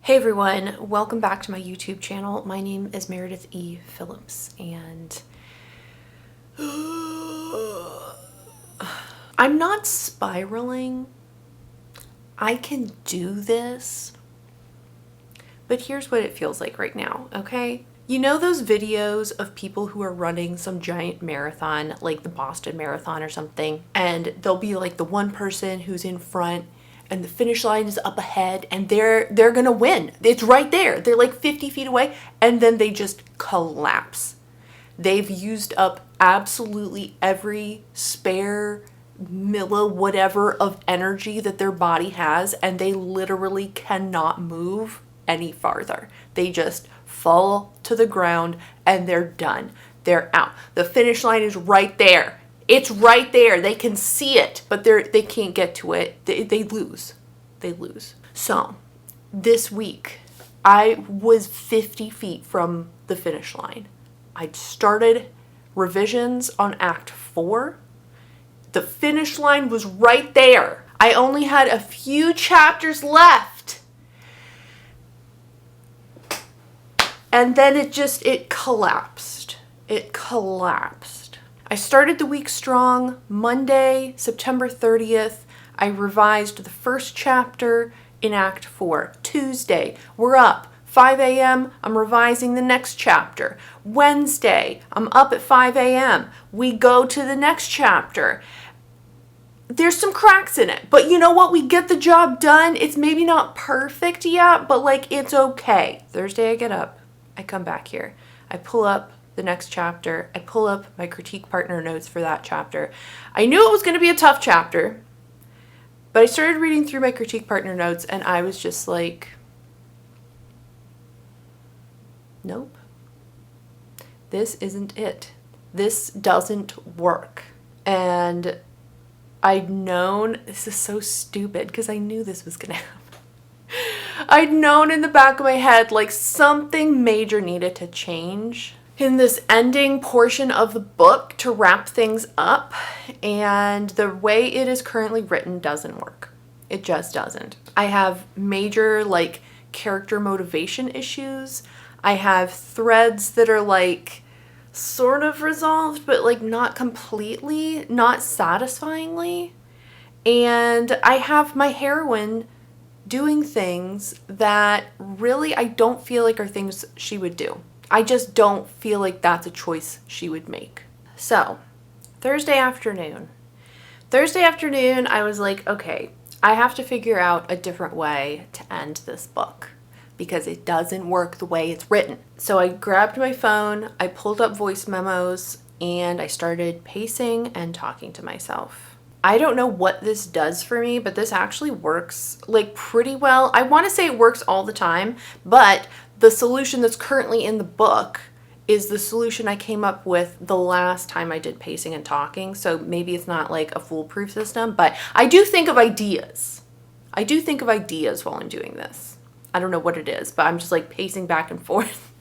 Hey everyone, welcome back to my YouTube channel. My name is Meredith E. Phillips and I'm not spiraling. I can do this, but here's what it feels like right now, okay? You know those videos of people who are running some giant marathon, like the Boston Marathon or something, and there'll be like the one person who's in front and the finish line is up ahead and they're gonna win. It's right there. They're like 50 feet away and then they just collapse. They've used up absolutely every spare whatever of energy that their body has, and they literally cannot move any farther. They just fall to the ground and they're done. They're out. The finish line is right there. It's right there. They can see it, but they can't get to it. They lose. They lose. So this week, I was 50 feet from the finish line. I'd started revisions on Act 4. The finish line was right there. I only had a few chapters left. And then it collapsed. It collapsed. I started the week strong. Monday, September 30th, I revised the first chapter in Act 4. Tuesday, we're up. 5 a.m., I'm revising the next chapter. Wednesday, I'm up at 5 a.m. We go to the next chapter. There's some cracks in it, but you know what? We get the job done. It's maybe not perfect yet, but like it's okay. Thursday, I get up. I come back here. I pull up the next chapter. I pull up my critique partner notes for that chapter. I knew it was going to be a tough chapter, but I started reading through my critique partner notes and I was just like, nope, this isn't it. This doesn't work. And I'd known, this is so stupid because I knew this was going to happen. I'd known in the back of my head like something major needed to change in this ending portion of the book to wrap things up, and the way it is currently written doesn't work. It just doesn't. I have major like character motivation issues. I have threads that are like sort of resolved but like not completely, not satisfyingly. And I have my heroine doing things that really I don't feel like are things she would do. I just don't feel like that's a choice she would make. So, Thursday afternoon, I was like, okay, I have to figure out a different way to end this book because it doesn't work the way it's written. So I grabbed my phone, I pulled up voice memos, and I started pacing and talking to myself. I don't know what this does for me, but this actually works like pretty well. I want to say it works all the time, but the solution that's currently in the book is the solution I came up with the last time I did pacing and talking. So maybe it's not like a foolproof system, but I do think of ideas. I do think of ideas while I'm doing this. I don't know what it is, but I'm just like pacing back and forth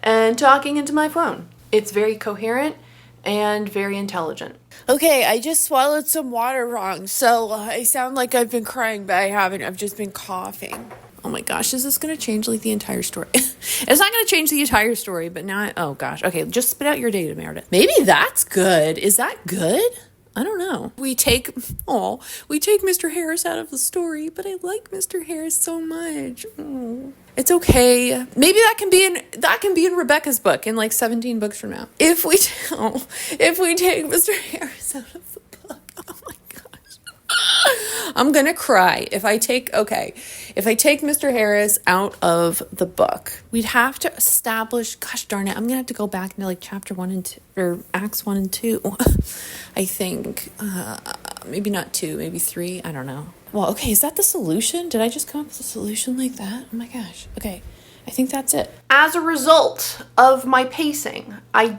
and talking into my phone. It's very coherent and very intelligent. Okay, I just swallowed some water wrong, so I sound like I've been crying, but I haven't. I've just been coughing. Oh my gosh, is this going to change like the entire story? It's not going to change the entire story, but now, oh gosh. Okay, just spit out your data, Meredith. Maybe that's good. Is that good? I don't know. We take Mr. Harris out of the story, but I like Mr. Harris so much. Oh. It's okay. Maybe that can be in Rebecca's book in like 17 books from now. If we take Mr. Harris out of the book. Oh my gosh. I'm going to cry if I take Mr. Harris out of the book. We'd have to establish, gosh darn it, I'm going to have to go back into like chapter 1 and 2 or acts 1 and 2. I think maybe not 2, maybe 3, I don't know. Well, okay, is that the solution? Did I just come up with a solution like that? Oh my gosh. Okay, I think that's it. As a result of my pacing, I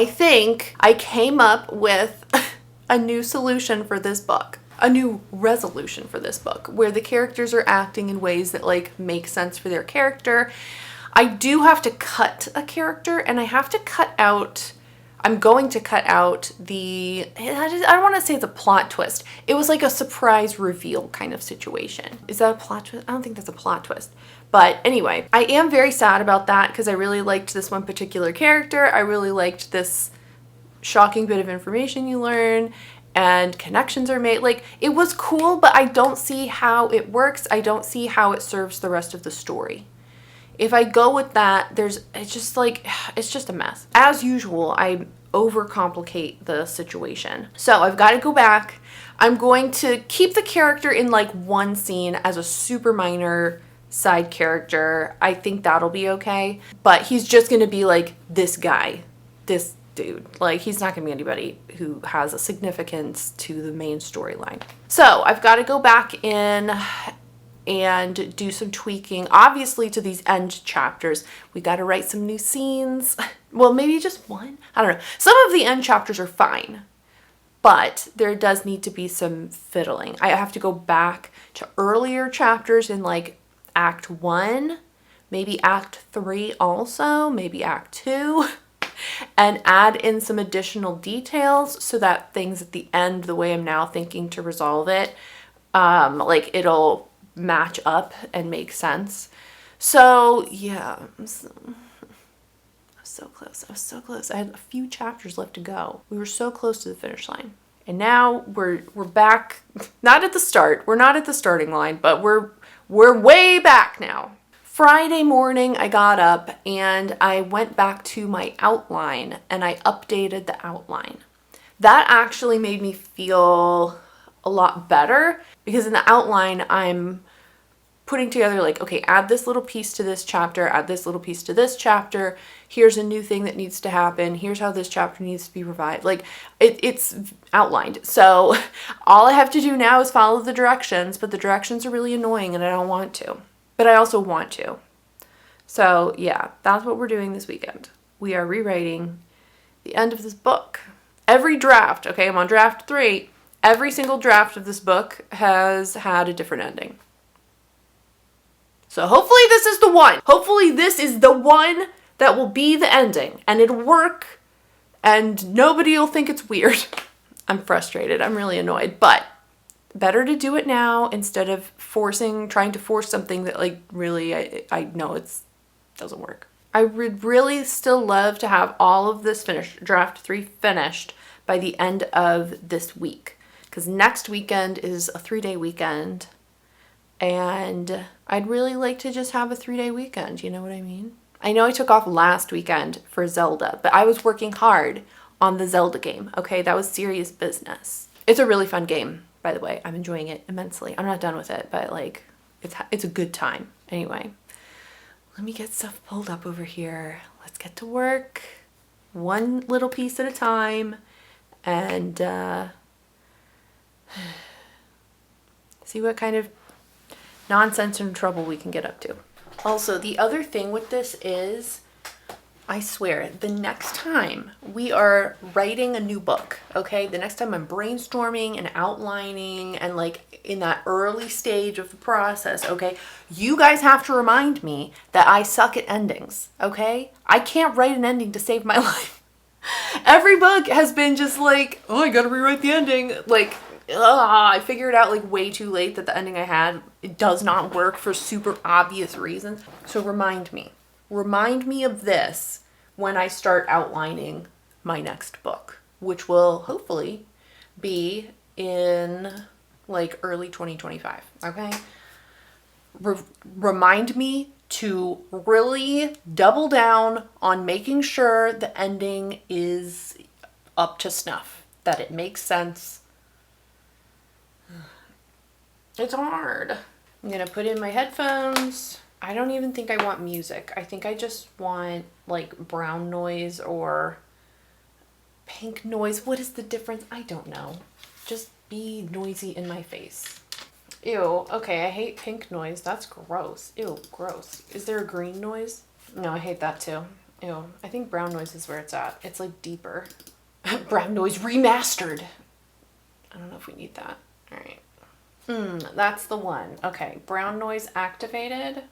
think I came up with a new solution for this book. A new resolution for this book, where the characters are acting in ways that like make sense for their character. I do have to cut a character, and I have to cut out I'm going to cut out I don't want to say it's a plot twist. It was like a surprise reveal kind of situation. Is that a plot twist? I don't think that's a plot twist. But anyway, I am very sad about that because I really liked this one particular character. I really liked this shocking bit of information you learn and connections are made. Like, it was cool, but I don't see how it works. I don't see how it serves the rest of the story. If I go with that, it's just a mess. As usual, I overcomplicate the situation. So I've got to go back. I'm going to keep the character in like one scene as a super minor side character. I think that'll be okay. But he's just going to be like this guy, this dude. Like, he's not going to be anybody who has a significance to the main storyline. So I've got to go back in and do some tweaking, obviously, to these end chapters. We got to write some new scenes. Well, maybe just one. I don't know. Some of the end chapters are fine, but there does need to be some fiddling. I have to go back to earlier chapters in like Act 1, maybe Act 3 also, maybe Act 2, and add in some additional details so that things at the end, the way I'm now thinking to resolve it, like it'll match up and make sense. So yeah, I was so close. I was so close. I had a few chapters left to go. We were so close to the finish line. And now we're back, not at the start. We're not at the starting line, but we're way back now. Friday morning, I got up and I went back to my outline and I updated the outline. That actually made me feel a lot better because in the outline, I'm putting together like, okay, add this little piece to this chapter, add this little piece to this chapter. Here's a new thing that needs to happen. Here's how this chapter needs to be revived. Like it's outlined. So all I have to do now is follow the directions, but the directions are really annoying and I don't want to, but I also want to. So yeah, that's what we're doing this weekend. We are rewriting the end of this book. Every draft, okay, I'm on draft 3. Every single draft of this book has had a different ending. So hopefully this is the one. Hopefully this is the one that will be the ending and it'll work and nobody will think it's weird. I'm frustrated. I'm really annoyed, but better to do it now instead of trying to force something that like really I know it doesn't work. I would really still love to have all of this finished, draft 3 finished by the end of this week because next weekend is a 3-day weekend. And I'd really like to just have a 3-day weekend, you know what I mean? I know I took off last weekend for Zelda, but I was working hard on the Zelda game, okay? That was serious business. It's a really fun game, by the way. I'm enjoying it immensely. I'm not done with it, but like, it's a good time. Anyway, let me get stuff pulled up over here. Let's get to work. One little piece at a time. And see what kind of nonsense and trouble we can get up to. Also, the other thing with this is, I swear, the next time we are writing a new book, okay? The next time I'm brainstorming and outlining and like in that early stage of the process, okay? You guys have to remind me that I suck at endings, okay? I can't write an ending to save my life. Every book has been just like, oh, I gotta rewrite the ending. Like, I figured out like way too late that the ending I had, it does not work for super obvious reasons. So remind me of this when I start outlining my next book, which will hopefully be in like early 2025. Okay. Remind me to really double down on making sure the ending is up to snuff, that it makes sense. It's hard. I'm gonna put in my headphones. I don't even think I want music. I think I just want like brown noise or pink noise. What is the difference? I don't know. Just be noisy in my face. Ew. Okay, I hate pink noise. That's gross. Ew, gross. Is there a green noise? No, I hate that too. Ew. I think brown noise is where it's at. It's like deeper. Brown noise remastered. I don't know if we need that. All right. That's the one. Okay, brown noise activated.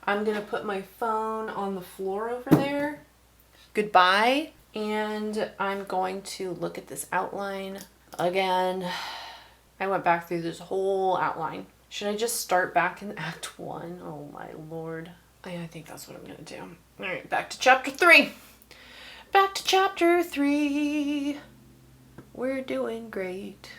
I'm gonna put my phone on the floor over there. Goodbye, And I'm going to look at this outline again. I went back through this whole outline. Should I just start back in Act 1? Oh my lord. I think that's what I'm going to do. All right, back to Chapter 3. Back to Chapter 3. We're doing great.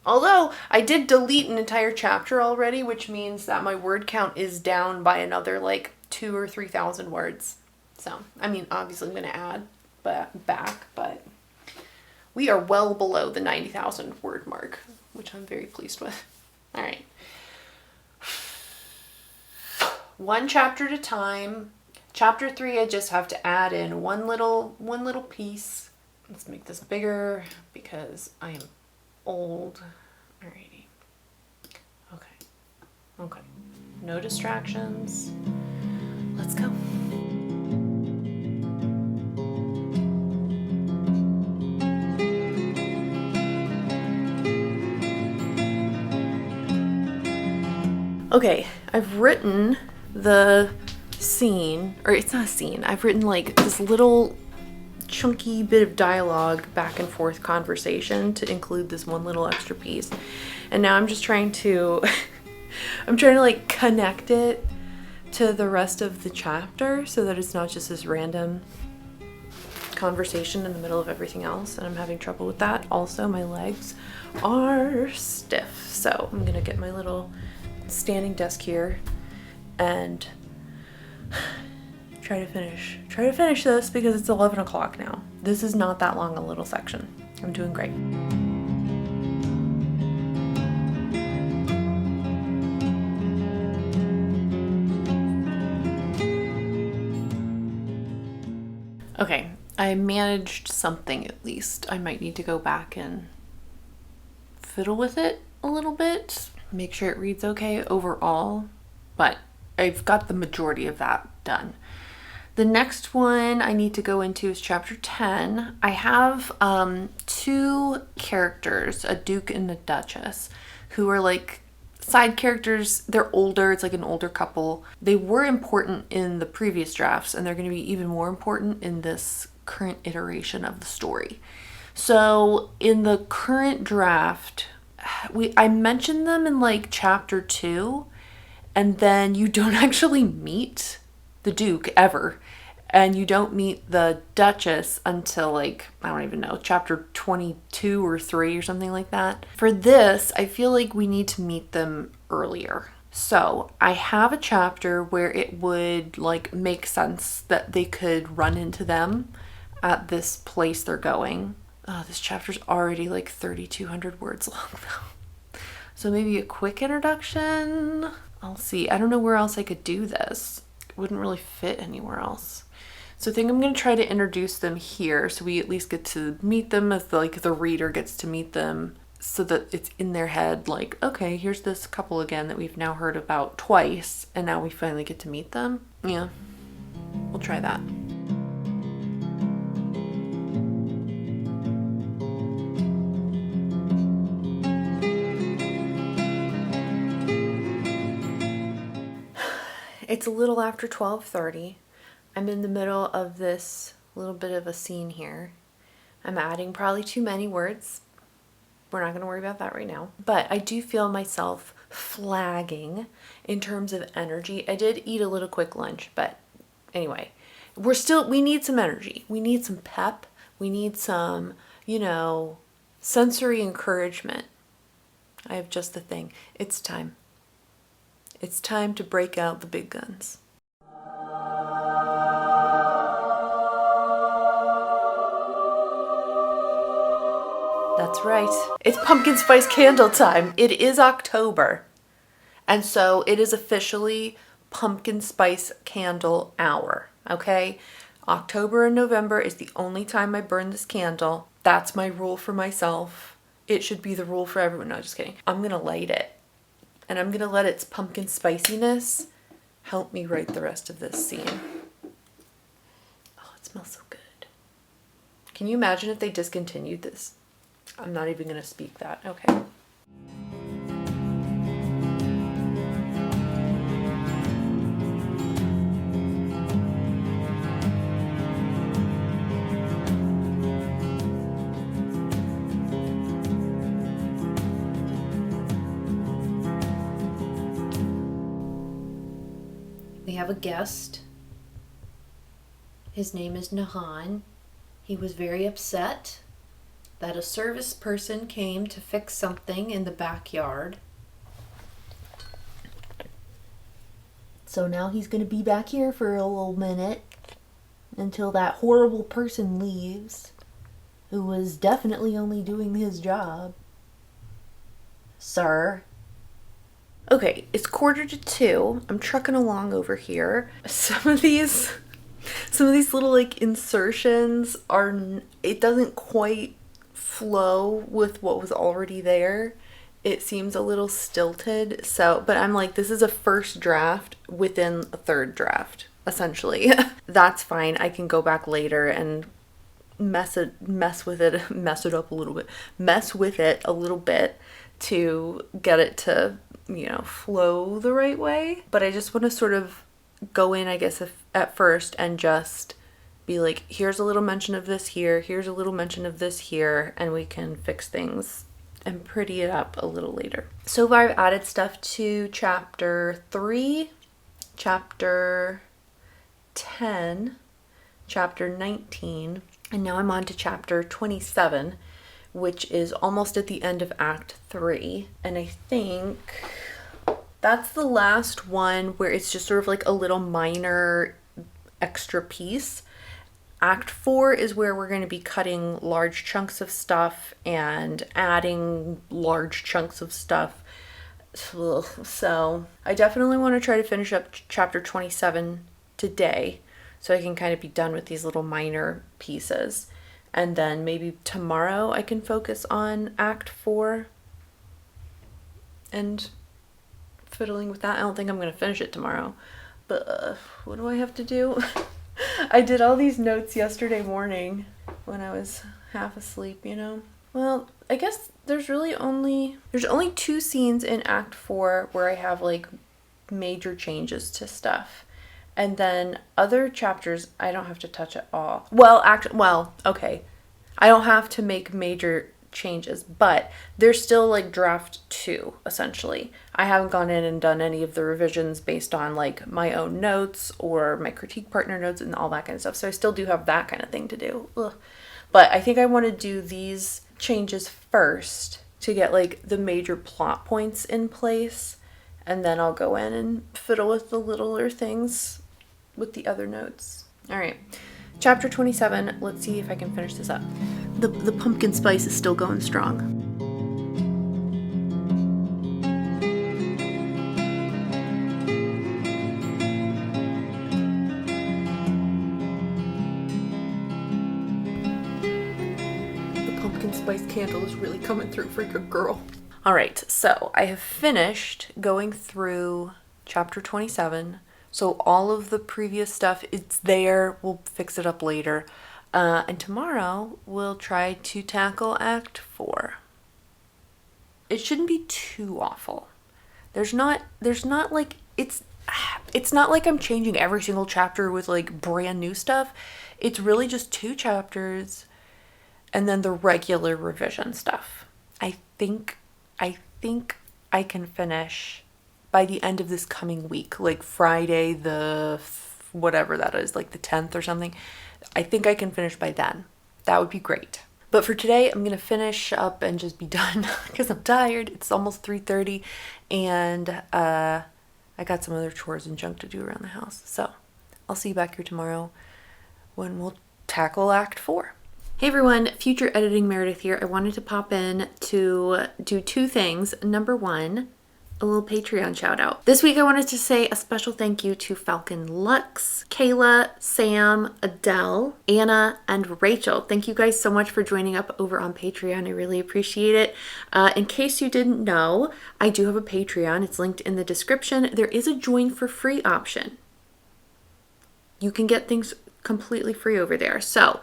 Although, I did delete an entire chapter already, which means that my word count is down by another, like, 2,000 or 3,000 words. So, I mean, obviously I'm going to add back, but we are well below the 90,000 word mark, which I'm very pleased with. All right. One chapter at a time. Chapter 3, I just have to add in one little piece. Let's make this bigger because I am old. Alrighty. Okay. No distractions. Let's go. Okay, I've written the scene, or it's not a scene, I've written like this little chunky bit of dialogue, back and forth conversation to include this one little extra piece. And now I'm just trying to, I'm trying to like connect it to the rest of the chapter so that it's not just this random conversation in the middle of everything else. And I'm having trouble with that. Also, my legs are stiff. So I'm gonna get my little standing desk here and try to finish this because it's 11 o'clock now. This is not that long a little section. I'm doing great. Okay, I managed something at least. I might need to go back and fiddle with it a little bit, make sure it reads okay overall, but I've got the majority of that done. The next one I need to go into is chapter 10. I have two characters, a duke and a duchess, who are like side characters. They're older, it's like an older couple. They were important in the previous drafts, and they're going to be even more important in this current iteration of the story. So in the current draft, I mentioned them in like chapter 2, and then you don't actually meet the duke ever, and you don't meet the duchess until like, I don't even know, chapter 22 or 3 or something like that. For this, I feel like we need to meet them earlier. So I have a chapter where it would like make sense that they could run into them at this place they're going. Oh, this chapter's already like 3,200 words long now. So maybe a quick introduction. I'll see. I don't know where else I could do this. It wouldn't really fit anywhere else. So I think I'm going to try to introduce them here so we at least get to meet them as the reader gets to meet them, so that it's in their head like, okay, here's this couple again that we've now heard about twice, and now we finally get to meet them. Yeah, we'll try that. It's a little after 12:30. I'm in the middle of this little bit of a scene here. I'm adding probably too many words. We're not going to worry about that right now. But I do feel myself flagging in terms of energy. I did eat a little quick lunch, but anyway, we need some energy. We need some pep. We need some, sensory encouragement. I have just the thing. It's time. It's time to break out the big guns. That's right. It's pumpkin spice candle time. It is October. And so it is officially pumpkin spice candle hour, okay? October and November is the only time I burn this candle. That's my rule for myself. It should be the rule for everyone. No, just kidding. I'm gonna light it. And I'm gonna let its pumpkin spiciness help me write the rest of this scene. Oh, it smells so good. Can you imagine if they discontinued this? I'm not even gonna speak that. Okay. They have a guest. His name is Nahan. He was very upset that a service person came to fix something in the backyard. So now he's going to be back here for a little minute until that horrible person leaves, who was definitely only doing his job. Sir. Okay, it's 1:45. I'm trucking along over here. Some of these little like insertions it doesn't quite flow with what was already there. It seems a little stilted. But I'm like, this is a first draft within a third draft, essentially. That's fine. I can go back later and mess with it a little bit to get it to, flow the right way. But I just want to sort of go in, I guess, at first and just be like, here's a little mention of this here, here's a little mention of this here, and we can fix things and pretty it up a little later. So far I've added stuff to chapter 3, chapter 10, chapter 19, and now I'm on to chapter 27, which is almost at the end of Act 3. And I think that's the last one where it's just sort of like a little minor extra piece. Act 4 is where we're going to be cutting large chunks of stuff and adding large chunks of stuff. So I definitely want to try to finish up chapter 27 today so I can kind of be done with these little minor pieces. And then maybe tomorrow I can focus on Act 4 and fiddling with that. I don't think I'm going to finish it tomorrow, but what do I have to do? I did all these notes yesterday morning when I was half asleep, Well, I guess there's only 2 scenes in Act 4 where I have like major changes to stuff. And then other chapters I don't have to touch at all. Okay. I don't have to make major changes, but they're still like draft 2 essentially. I haven't gone in and done any of the revisions based on like my own notes or my critique partner notes and all that kind of stuff. So I still do have that kind of thing to do. Ugh. But I think I want to do these changes first to get like the major plot points in place, and then I'll go in and fiddle with the littler things with the other notes. All right. Chapter 27, let's see if I can finish this up. The pumpkin spice is still going strong. The pumpkin spice candle is really coming through for your girl. All right, so I have finished going through chapter 27. So all of the previous stuff, it's there. We'll fix it up later. And tomorrow we'll try to tackle Act 4. It shouldn't be too awful. There's not like, it's not like I'm changing every single chapter with like brand new stuff. It's really just 2 chapters and then the regular revision stuff. I think I can finish by the end of this coming week, like Friday whatever that is, like the 10th or something. I think I can finish by then. That would be great. But for today, I'm going to finish up and just be done because I'm tired. It's almost 3:30 and I got some other chores and junk to do around the house. So I'll see you back here tomorrow when we'll tackle Act 4. Hey everyone, future editing Meredith here. I wanted to pop in to do 2 things. Number 1, a little Patreon shout out. This week I wanted to say a special thank you to Falcon Lux, Kayla, Sam, Adele, Anna, and Rachel. Thank you guys so much for joining up over on Patreon. I really appreciate it. In case you didn't know, I do have a Patreon. It's linked in the description. There is a join for free option. You can get things completely free over there. So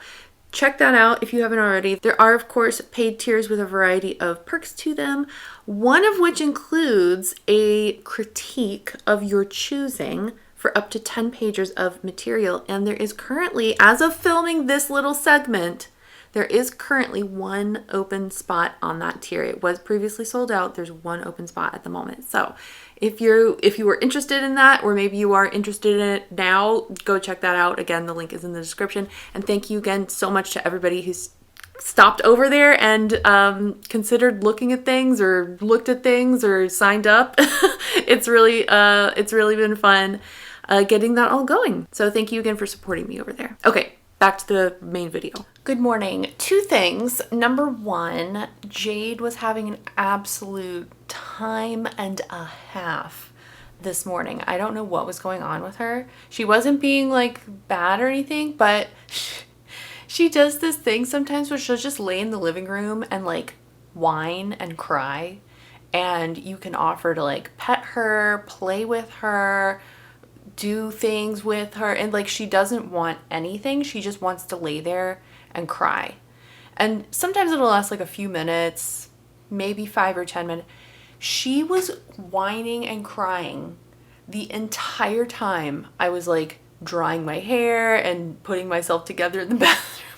check that out if you haven't already. There are, of course, paid tiers with a variety of perks to them, one of which includes a critique of your choosing for up to 10 pages of material. And there is currently, as of filming this little segment, there is currently 1 open spot on that tier. It was previously sold out. There's 1 open spot at the moment. So If you were interested in that, or maybe you are interested in it now, go check that out. Again, the link is in the description. And thank you again so much to everybody who's stopped over there and considered looking at things or looked at things or signed up. It's really been fun getting that all going. So thank you again for supporting me over there. Okay, back to the main video. Good morning. 2 things. Number 1, Jade was having an absolute time and a half this morning. I don't know what was going on with her. She wasn't being like bad or anything, but she does this thing sometimes where she'll just lay in the living room and like whine and cry, and you can offer to like pet her, play with her, do things with her, and like she doesn't want anything. She just wants to lay there and cry. And sometimes it'll last like a few minutes, maybe 5 or 10 minutes. She was whining and crying the entire time I was like drying my hair and putting myself together in the bathroom.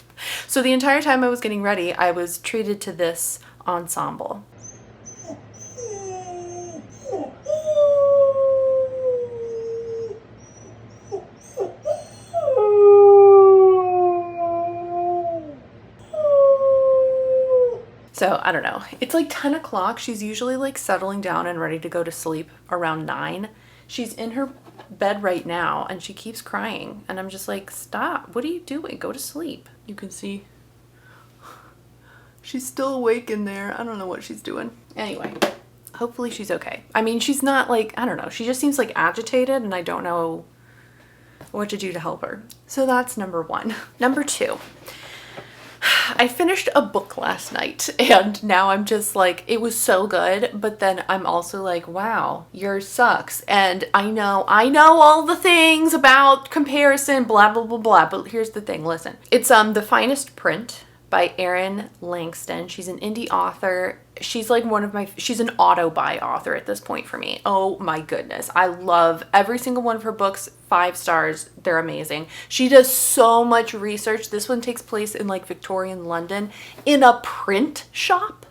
So the entire time I was getting ready, I was treated to this ensemble. So I don't know. It's like 10 o'clock. She's usually like settling down and ready to go to sleep around 9. She's in her bed right now and she keeps crying. And I'm just like, stop. What are you doing? Go to sleep. You can see she's still awake in there. I don't know what she's doing. Anyway, hopefully she's okay. I mean, she's not like, I don't know. She just seems like agitated and I don't know what to do to help her. So that's number 1. Number 2. I finished a book last night and now I'm just like, it was so good, but then I'm also like, wow, yours sucks. And I know all the things about comparison, blah, blah, blah, blah. But here's the thing, listen. It's The Finest Print by Erin Langston. She's an indie author. She's like she's an auto-buy author at this point for me. Oh my goodness. I love every single one of her books. 5 stars. They're amazing. She does so much research. This one takes place in like Victorian London in a print shop.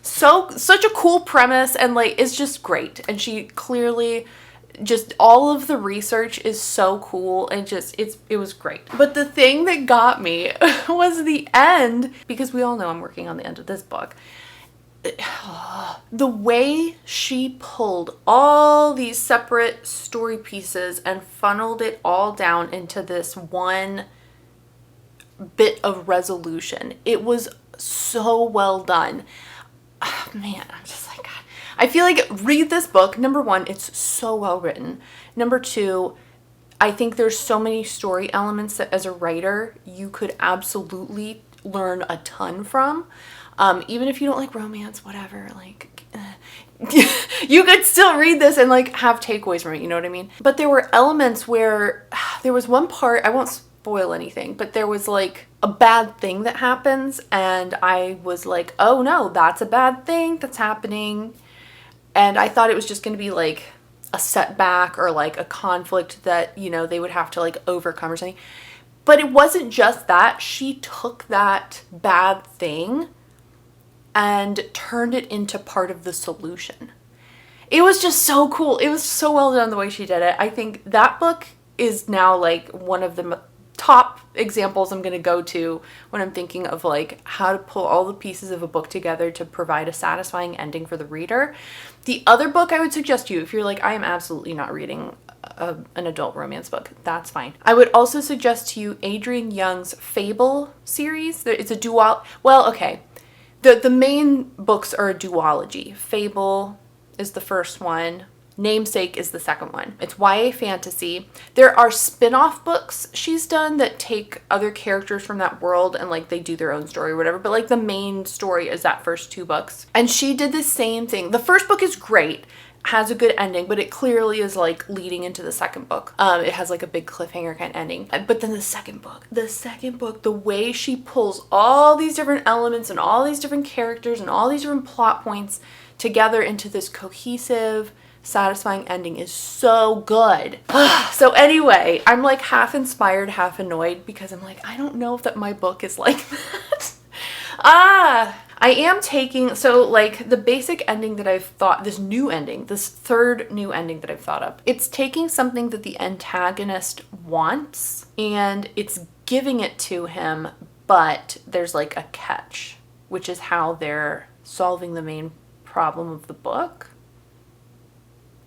Such a cool premise, and like it's just great. And she clearly just all of the research is so cool, and just it was great. But the thing that got me was the end, because we all know I'm working on the end of this book. The way she pulled all these separate story pieces and funneled it all down into this one bit of resolution. It was so well done. Oh, man, I'm just like, God. I feel like read this book. Number 1, it's so well written. Number 2, I think there's so many story elements that as a writer you could absolutely learn a ton from. Even if you don't like romance, whatever, like you could still read this and like have takeaways from it, you know what I mean? But there were elements where there was one part, I won't spoil anything, but there was like a bad thing that happens and I was like, oh no, that's a bad thing that's happening. And I thought it was just going to be like a setback or like a conflict that, you know, they would have to like overcome or something. But it wasn't just that. She took that bad thing and turned it into part of the solution. It was just so cool. It was so well done the way she did it. I think that book is now like one of the top examples I'm going to go to when I'm thinking of like how to pull all the pieces of a book together to provide a satisfying ending for the reader. The other book I would suggest to you, if you're like, I am absolutely not reading an adult romance book, that's fine. I would also suggest to you Adrienne Young's Fable series. It's a okay. The main books are a duology. Fable is the first one. Namesake is the second one. It's YA fantasy. There are spin-off books she's done that take other characters from that world and like they do their own story or whatever, but like the main story is that first 2 books. And she did the same thing. The first book is great, has a good ending, but it clearly is like leading into the second book. It has like a big cliffhanger kind of ending. But then the second book, the way she pulls all these different elements and all these different characters and all these different plot points together into this cohesive, satisfying ending is so good. So anyway, I'm like half inspired, half annoyed because I'm like, I don't know if that my book is like that. I am taking, so like the basic ending that I've thought, this third new ending that I've thought up, it's taking something that the antagonist wants and it's giving it to him, but there's like a catch, which is how they're solving the main problem of the book.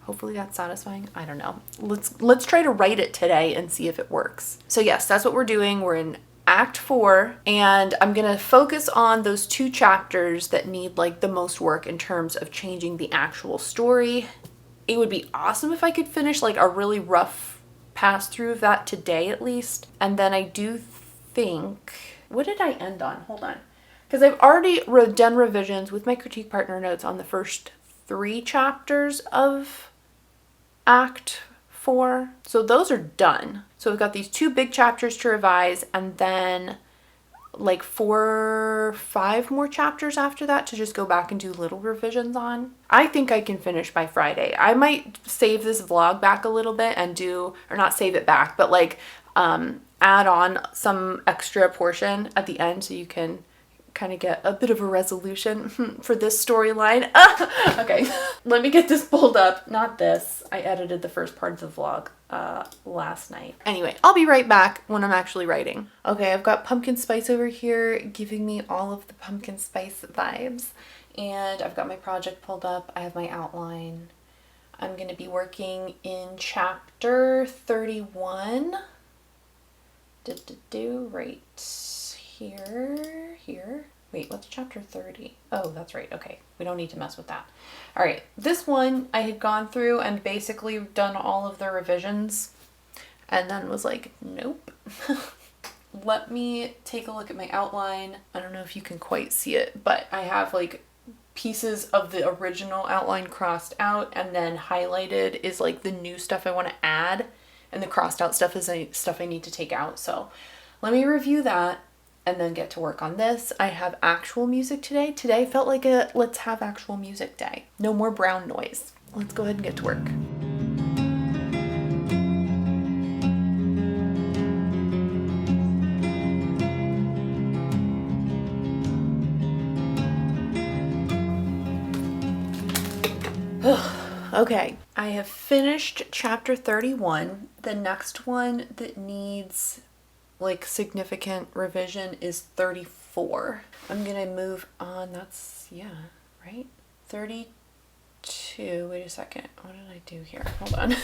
Hopefully that's satisfying. I don't know. Let's try to write it today and see if it works. So yes, that's what we're doing. We're in Act 4, and I'm gonna focus on those 2 chapters that need like the most work in terms of changing the actual story. It would be awesome if I could finish like a really rough pass through of that today at least. And then I do think, what did I end on? Hold on. Because I've already done revisions with my critique partner notes on the first 3 chapters of Act 4. So those are done. So we've got these 2 big chapters to revise and then like 4, 5 more chapters after that to just go back and do little revisions on. I think I can finish by Friday. I might save this vlog back a little bit and do, or not save it back, but like add on some extra portion at the end so you can kind of get a bit of a resolution for this storyline. Okay, let me get this pulled up. Not this. I edited the first part of the vlog last night. Anyway, I'll be right back when I'm actually writing. Okay, I've got pumpkin spice over here giving me all of the pumpkin spice vibes. And I've got my project pulled up. I have my outline. I'm going to be working in chapter 31. Right here. Wait, what's chapter 30? Oh, that's right. Okay, we don't need to mess with that. All right, this one I had gone through and basically done all of the revisions and then was like, nope. Let me take a look at my outline. I don't know if you can quite see it, but I have like pieces of the original outline crossed out, and then highlighted is like the new stuff I want to add, and the crossed out stuff is stuff I need to take out. So let me review that and then get to work on this. I have actual music today. Today felt like a let's have actual music day. No more brown noise. Let's go ahead and get to work. Okay, I have finished chapter 31. The next one that needs like significant revision is 34. I'm gonna move on. That's, yeah, right? 32. Wait a second. What did I do here? Hold on.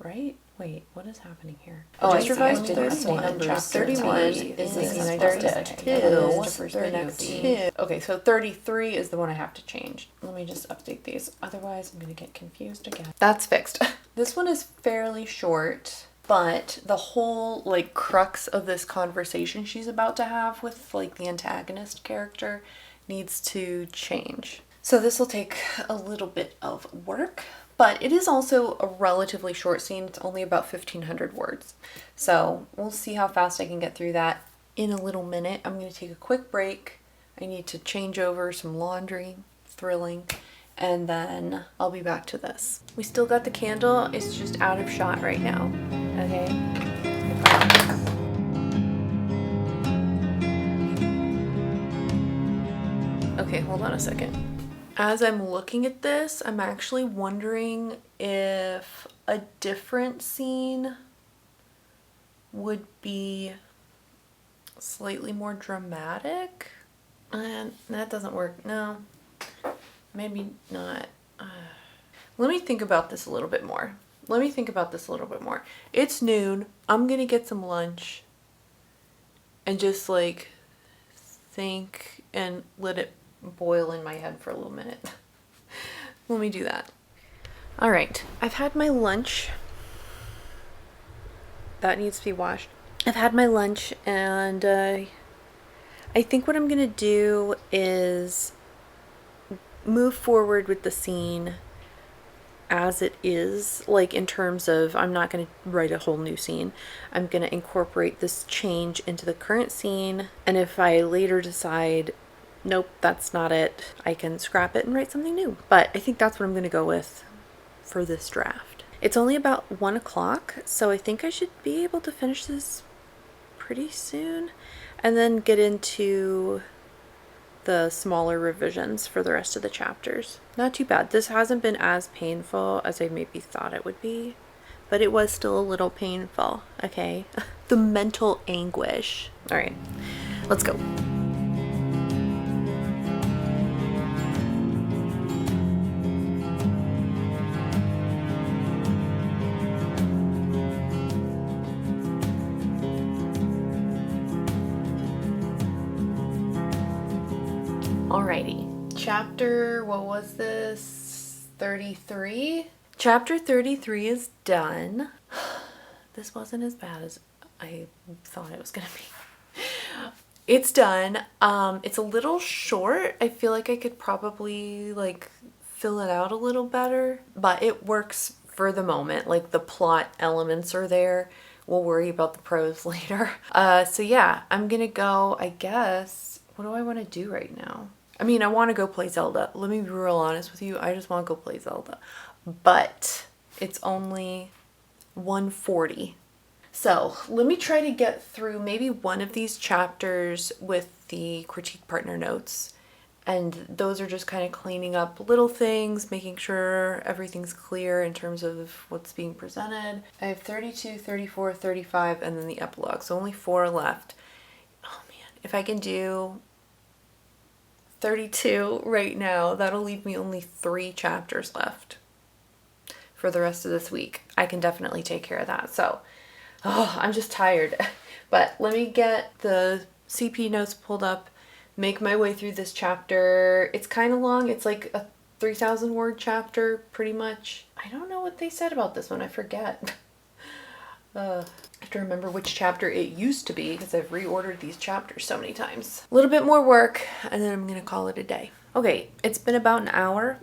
Right? Wait, what is happening here? Oh, I revised 31. Chapter 31 is the scene I just did. 32. Okay, so 33 is the one I have to change. Let me just update these. Otherwise, I'm going to get confused again. That's fixed. This one is fairly short, but the whole like crux of this conversation she's about to have with like the antagonist character needs to change. So this will take a little bit of work. But it is also a relatively short scene. It's only about 1,500 words. So we'll see how fast I can get through that in a little minute. I'm going to take a quick break. I need to change over some laundry, thrilling, and then I'll be back to this. We still got the candle. It's just out of shot right now. Okay. Okay, hold on a second. As I'm looking at this, I'm actually wondering if a different scene would be slightly more dramatic. And that doesn't work. No, maybe not. Let me think about this a little bit more. It's noon. I'm gonna get some lunch and just like think and let it boil in my head for a little minute. Let me do that. All right, I've had my lunch. That needs to be washed. I've had my lunch, and I think what I'm gonna do is move forward with the scene as it is, like in terms of I'm not going to write a whole new scene. I'm going to incorporate this change into the current scene, and if I later decide nope, that's not it, I can scrap it and write something new. But I think that's what I'm going to go with for this draft. It's only about 1 o'clock, so I think I should be able to finish this pretty soon and then get into the smaller revisions for the rest of the chapters. Not too bad. This hasn't been as painful as I maybe thought it would be, but it was still a little painful, okay? The mental anguish. All right, let's go. Alrighty, chapter, what was this, 33? Chapter 33 is done. This wasn't as bad as I thought it was gonna be. It's done. It's a little short. I feel like I could probably like fill it out a little better, but it works for the moment. Like the plot elements are there. We'll worry about the prose later. So yeah, I'm gonna go, I guess. What do I want to do right now? I mean, I want to go play Zelda. Let me be real honest with you. I just want to go play Zelda. But it's only 1:40. So let me try to get through maybe one of these chapters with the critique partner notes. And those are just kind of cleaning up little things, making sure everything's clear in terms of what's being presented. I have 32, 34, 35, and then the epilogue. So only 4 left. Oh man, if I can do 32 right now, that'll leave me only 3 chapters left for the rest of this week. I can definitely take care of that. So, I'm just tired. But let me get the CP notes pulled up, make my way through this chapter. It's kind of long. It's like a 3,000 word chapter, pretty much. I don't know what they said about this one. I forget. I have to remember which chapter it used to be because I've reordered these chapters so many times. A little bit more work and then I'm gonna call it a day. Okay, it's been about an hour.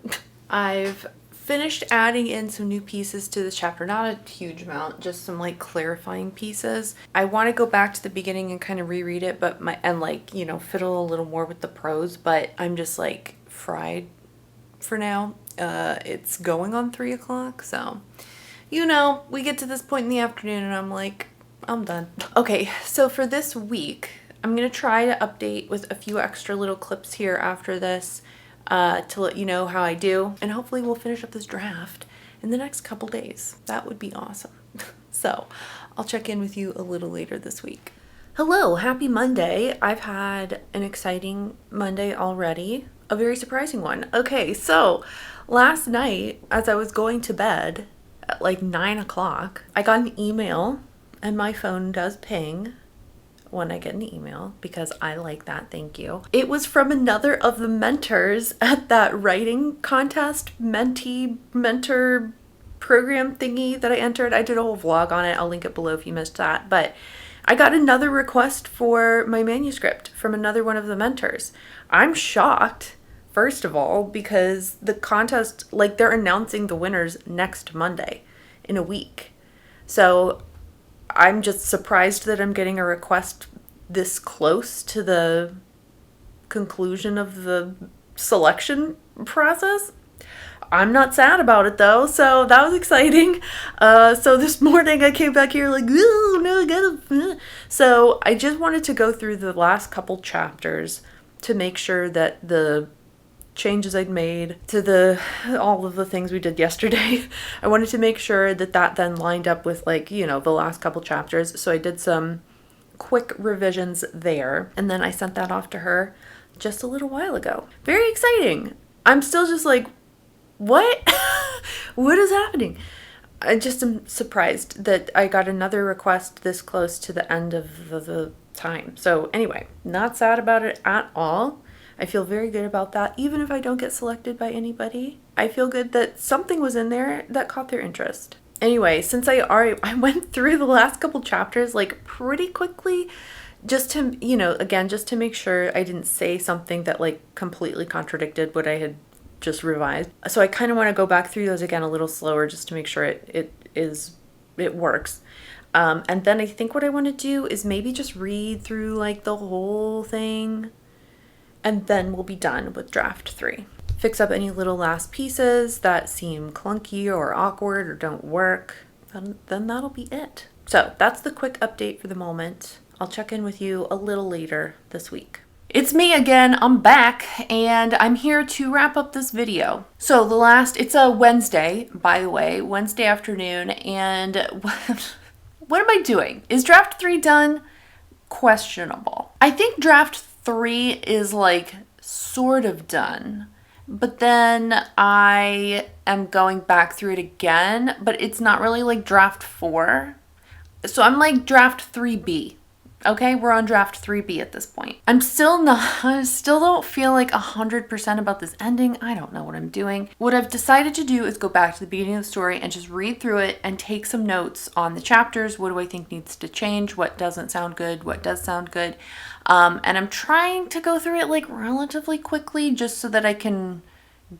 I've finished adding in some new pieces to this chapter, not a huge amount, just some like clarifying pieces. I want to go back to the beginning and kind of reread it, but fiddle a little more with the prose, but I'm just like fried for now. It's going on 3 o'clock, so we get to this point in the afternoon and I'm like, I'm done. Okay, so for this week, I'm going to try to update with a few extra little clips here after this to let you know how I do. And hopefully we'll finish up this draft in the next couple days. That would be awesome. So I'll check in with you a little later this week. Hello, happy Monday. I've had an exciting Monday already. A very surprising one. Okay, so last night as I was going to bed, at like 9 o'clock, I got an email, and my phone does ping when I get an email because I like that, thank you. It was from another of the mentors at that writing contest, mentor program thingy that I entered. I did a whole vlog on it. I'll link it below if you missed that. But I got another request for my manuscript from another one of the mentors. I'm shocked. First of all, because the contest, like they're announcing the winners next Monday in a week. So I'm just surprised that I'm getting a request this close to the conclusion of the selection process. I'm not sad about it though, so that was exciting. So this morning I came back here like, oh no, I gotta. So I just wanted to go through the last couple chapters to make sure that the changes I'd made to all of the things we did yesterday. I wanted to make sure that then lined up with the last couple chapters. So I did some quick revisions there. And then I sent that off to her just a little while ago. Very exciting. I'm still just like, what? What is happening? I just am surprised that I got another request this close to the end of the time. So anyway, not sad about it at all. I feel very good about that. Even if I don't get selected by anybody, I feel good that something was in there that caught their interest. Anyway, since I went through the last couple chapters like pretty quickly, just to, just to make sure I didn't say something that like completely contradicted what I had just revised. So I kind of want to go back through those again a little slower just to make sure it works. And then I think what I want to do is maybe just read through like the whole thing. And then we'll be done with draft 3. Fix up any little last pieces that seem clunky or awkward or don't work. Then that'll be it. So that's the quick update for the moment. I'll check in with you a little later this week. It's me again, I'm back, and I'm here to wrap up this video. So it's a Wednesday, by the way, Wednesday afternoon, and what am I doing? Is draft 3 done? Questionable. I think draft 3 is like sort of done, but then I am going back through it again, but it's not really like draft 4. So I'm like draft 3B. Okay, we're on draft 3B at this point. I still don't feel like 100% about this ending. I don't know what I'm doing. What I've decided to do is go back to the beginning of the story and just read through it and take some notes on the chapters. What do I think needs to change? What doesn't sound good? What does sound good? And I'm trying to go through it like relatively quickly just so that I can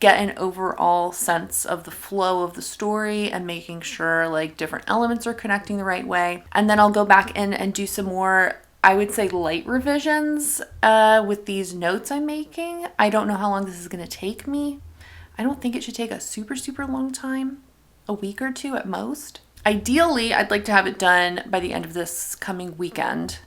get an overall sense of the flow of the story and making sure like different elements are connecting the right way. And then I'll go back in and do some more, I would say, light revisions with these notes I'm making. I don't know how long this is going to take me. I don't think it should take a super, super long time, a week or two at most. Ideally, I'd like to have it done by the end of this coming weekend.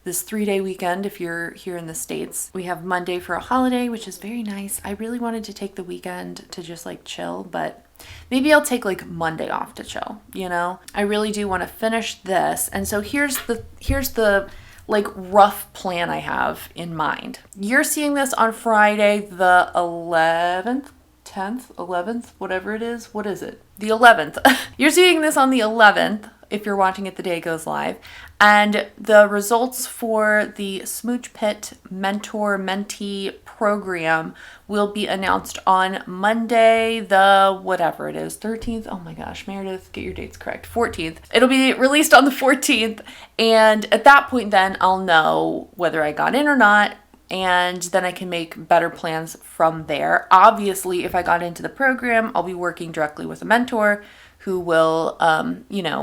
This 3-day weekend, if you're here in the States. We have Monday for a holiday, which is very nice. I really wanted to take the weekend to just like chill, but maybe I'll take like Monday off to chill, you know? I really do want to finish this. And so here's the like rough plan I have in mind. You're seeing this on Friday, the 11th, 10th, 11th, whatever it is. What is it? The 11th. You're seeing this on the 11th. If you're watching it the day it goes live. And the results for the SmoochPit mentor-mentee program will be announced on Monday, the whatever it is, 13th. Oh my gosh, Meredith, get your dates correct. 14th. It'll be released on the 14th. And at that point then I'll know whether I got in or not. And then I can make better plans from there. Obviously, if I got into the program, I'll be working directly with a mentor who will,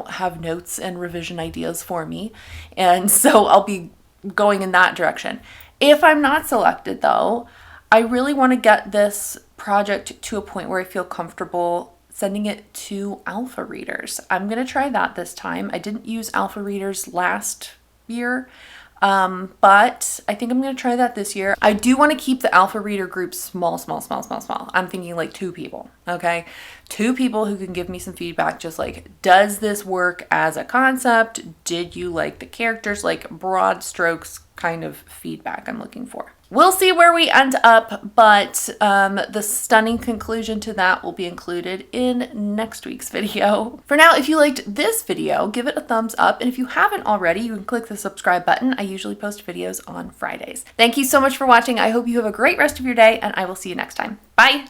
have notes and revision ideas for me. And so I'll be going in that direction. If I'm not selected, though, I really want to get this project to a point where I feel comfortable sending it to alpha readers. I'm going to try that this time. I didn't use alpha readers last year. But I think I'm going to try that this year. I do want to keep the alpha reader group small. I'm thinking like 2 people, okay? 2 people who can give me some feedback, just like, does this work as a concept? Did you like the characters? Like broad strokes kind of feedback I'm looking for. We'll see where we end up, but the stunning conclusion to that will be included in next week's video. For now, if you liked this video, give it a thumbs up. And if you haven't already, you can click the subscribe button. I usually post videos on Fridays. Thank you so much for watching. I hope you have a great rest of your day, and I will see you next time. Bye.